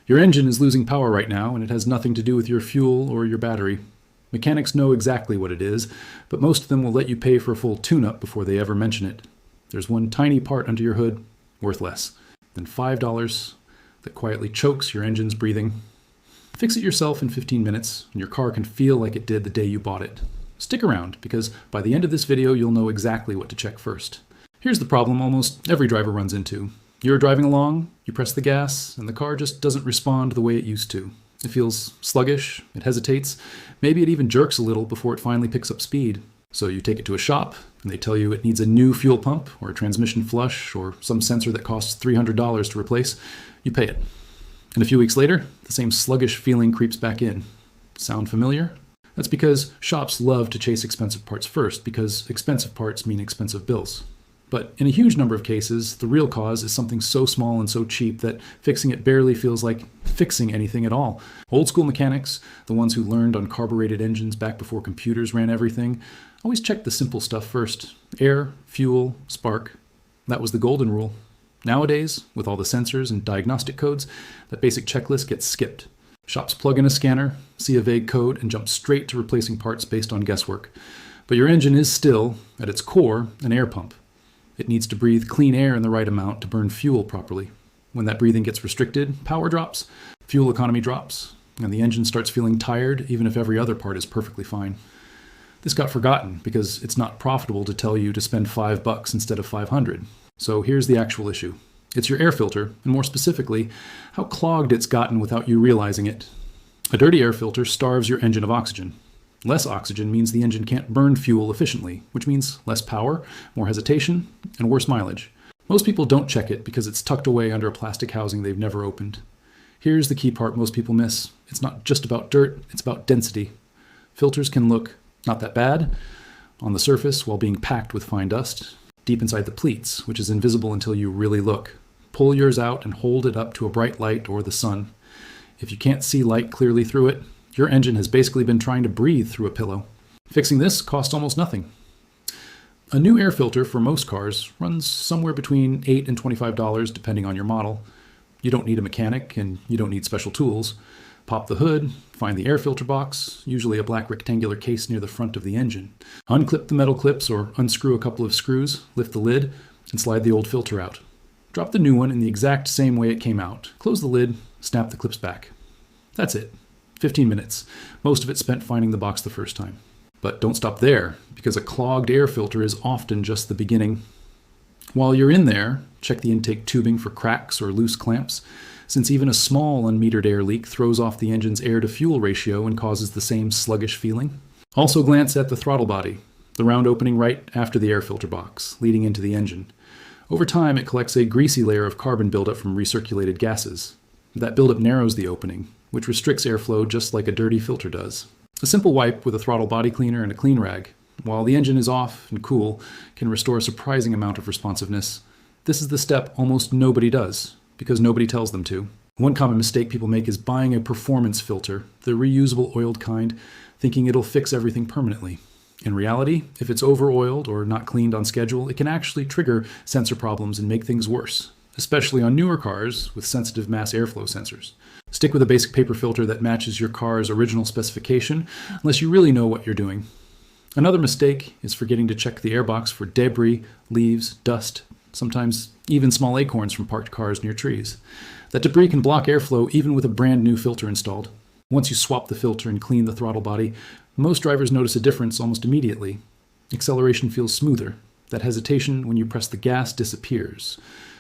Your engine is losing power right now, and it has nothing to do with your fuel or your battery. Mechanics know exactly what it is, but most of them will let you pay for a full tune-up before they ever mention it. There's one tiny part under your hood, worth less than $5, that quietly chokes your engine's breathing. Fix it yourself in 15 minutes, and your car can feel like it did the day you bought it. Stick around, because by the end of this video, you'll know exactly what to check first. Here's the problem almost every driver runs into. You're driving along, you press the gas, and the car just doesn't respond the way it used to. It feels sluggish, it hesitates, maybe it even jerks a little before it finally picks up speed. So you take it to a shop, and they tell you it needs a new fuel pump, or a transmission flush, or some sensor that costs $300 to replace. You pay it. And a few weeks later, the same sluggish feeling creeps back in. Sound familiar? That's because shops love to chase expensive parts first, because expensive parts mean expensive bills. But in a huge number of cases, the real cause is something so small and so cheap that fixing it barely feels like fixing anything at all. Old school mechanics, the ones who learned on carbureted engines back before computers ran everything, always checked the simple stuff first. Air, fuel, spark. That was the golden rule. Nowadays, with all the sensors and diagnostic codes, that basic checklist gets skipped. Shops plug in a scanner, see a vague code, and jump straight to replacing parts based on guesswork. But your engine is still, at its core, an air pump. It needs to breathe clean air in the right amount to burn fuel properly. When that breathing gets restricted, power drops, fuel economy drops, and the engine starts feeling tired even if every other part is perfectly fine. This got forgotten because it's not profitable to tell you to spend $5 instead of $500. So here's the actual issue. It's your air filter, and more specifically, how clogged it's gotten without you realizing it. A dirty air filter starves your engine of oxygen. Less oxygen means the engine can't burn fuel efficiently, which means less power, more hesitation, and worse mileage. Most people don't check it because it's tucked away under a plastic housing they've never opened. Here's the key part most people miss. It's not just about dirt, it's about density. Filters can look not that bad on the surface while being packed with fine dust, deep inside the pleats, which is invisible until you really look. Pull yours out and hold it up to a bright light or the sun. If you can't see light clearly through it, your engine has basically been trying to breathe through a pillow. Fixing this costs almost nothing. A new air filter for most cars runs somewhere between $8 and $25 depending on your model. You don't need a mechanic and you don't need special tools. Pop the hood, find the air filter box, usually a black rectangular case near the front of the engine. Unclip the metal clips or unscrew a couple of screws, lift the lid, and slide the old filter out. Drop the new one in the exact same way it came out. Close the lid, snap the clips back. That's it. 15 minutes, most of it spent finding the box the first time. But don't stop there, because a clogged air filter is often just the beginning. While you're in there, check the intake tubing for cracks or loose clamps, since even a small unmetered air leak throws off the engine's air-to-fuel ratio and causes the same sluggish feeling. Also glance at the throttle body, the round opening right after the air filter box, leading into the engine. Over time, it collects a greasy layer of carbon buildup from recirculated gases. That buildup narrows the opening, which restricts airflow just like a dirty filter does. A simple wipe with a throttle body cleaner and a clean rag, while the engine is off and cool, can restore a surprising amount of responsiveness. This is the step almost nobody does, because nobody tells them to. One common mistake people make is buying a performance filter, the reusable oiled kind, thinking it'll fix everything permanently. In reality, if it's over-oiled or not cleaned on schedule, it can actually trigger sensor problems and make things worse, especially on newer cars with sensitive mass airflow sensors. Stick with a basic paper filter that matches your car's original specification, unless you really know what you're doing. Another mistake is forgetting to check the airbox for debris, leaves, dust, sometimes even small acorns from parked cars near trees. That debris can block airflow even with a brand new filter installed. Once you swap the filter and clean the throttle body, most drivers notice a difference almost immediately. Acceleration feels smoother. That hesitation when you press the gas disappears.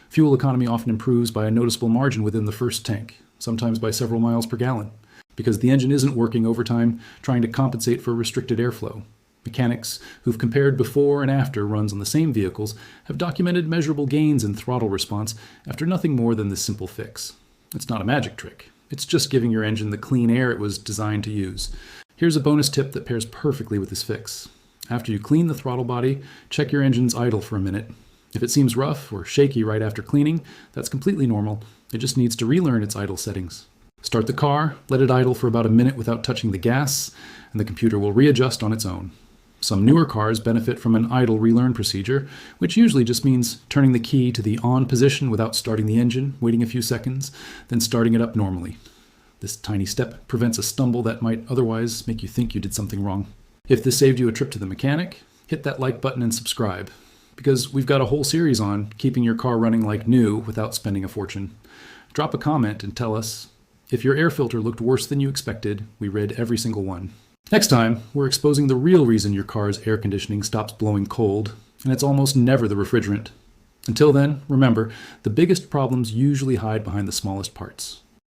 Fuel economy often improves by a noticeable margin within the first tank, sometimes by several miles per gallon, because the engine isn't working overtime trying to compensate for restricted airflow. Mechanics who've compared before and after runs on the same vehicles have documented measurable gains in throttle response after nothing more than this simple fix. It's not a magic trick. It's just giving your engine the clean air it was designed to use. Here's a bonus tip that pairs perfectly with this fix. After you clean the throttle body, check your engine's idle for a minute. If it seems rough or shaky right after cleaning, that's completely normal. It just needs to relearn its idle settings. Start the car, let it idle for about a minute without touching the gas, and the computer will readjust on its own. Some newer cars benefit from an idle relearn procedure, which usually just means turning the key to the on position without starting the engine, waiting a few seconds, then starting it up normally. This tiny step prevents a stumble that might otherwise make you think you did something wrong. If this saved you a trip to the mechanic, hit that like button and subscribe, because we've got a whole series on keeping your car running like new without spending a fortune. Drop a comment and tell us, if your air filter looked worse than you expected, we read every single one. Next time, we're exposing the real reason your car's air conditioning stops blowing cold, and it's almost never the refrigerant. Until then, remember, the biggest problems usually hide behind the smallest parts.